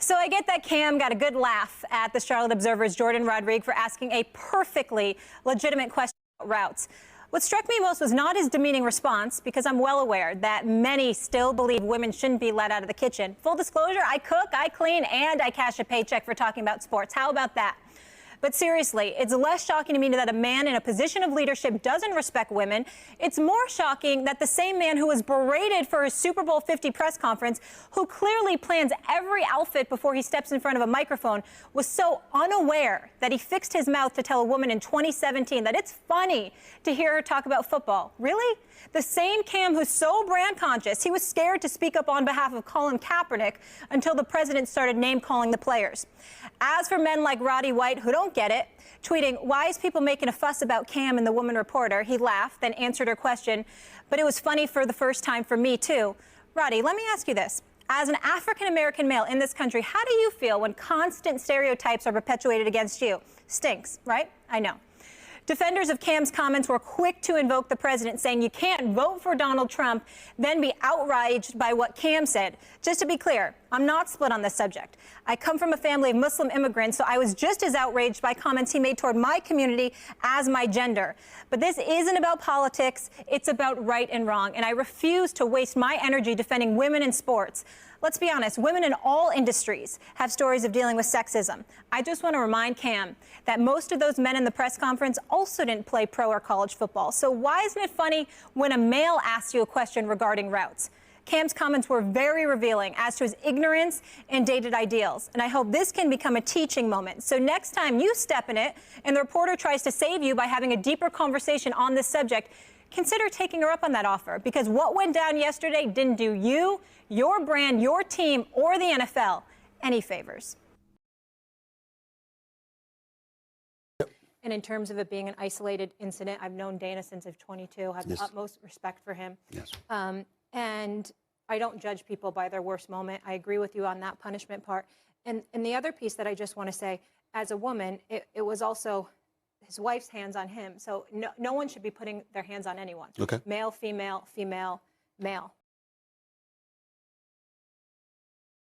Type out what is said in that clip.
So I get that Cam got a good laugh at the Charlotte Observer's Jordan Rodrigue for asking a perfectly legitimate question about routes. What struck me most was not his demeaning response, because I'm well aware that many still believe women shouldn't be let out of the kitchen. Full disclosure, I cook, I clean, and I cash a paycheck for talking about sports. How about that? But seriously, it's less shocking to me that a man in a position of leadership doesn't respect women. It's more shocking that the same man who was berated for his Super Bowl 50 press conference, who clearly plans every outfit before he steps in front of a microphone, was so unaware that he fixed his mouth to tell a woman in 2017 that it's funny to hear her talk about football. Really? The same Cam who's so brand conscious, he was scared to speak up on behalf of Colin Kaepernick until the president started name-calling the players. As for men like Roddy White, who don't get it, tweeting, "Why is people making a fuss about Cam and the woman reporter?" He laughed, then answered her question, "But it was funny for the first time for me, too." Roddy, let me ask you this. As an African-American male in this country, how do you feel when constant stereotypes are perpetuated against you? Stinks, right? I know. Defenders of Cam's comments were quick to invoke the president, saying you can't vote for Donald Trump, then be outraged by what Cam said. Just to be clear, I'm not split on this subject. I come from a family of Muslim immigrants, so I was just as outraged by comments he made toward my community as my gender. But this isn't about politics. It's about right and wrong, and I refuse to waste my energy defending women in sports. Let's be honest, women in all industries have stories of dealing with sexism. I just want to remind Cam that most of those men in the press conference also didn't play pro or college football. So why isn't it funny when a male asks you a question regarding routes? Cam's comments were very revealing as to his ignorance and dated ideals, and I hope this can become a teaching moment. So next time you step in it and the reporter tries to save you by having a deeper conversation on this subject, consider taking her up on that offer, because what went down yesterday didn't do you, your brand, your team, or the NFL any favors. And in terms of it being an isolated incident, I've known Dana since I was 22. I have the utmost respect for him. Yes. And I don't judge people by their worst moment. I agree with you on that punishment part. And the other piece that I just want to say, as a woman, it was also his wife's hands on him. So no one should be putting their hands on anyone. Okay. Male, female, female, male.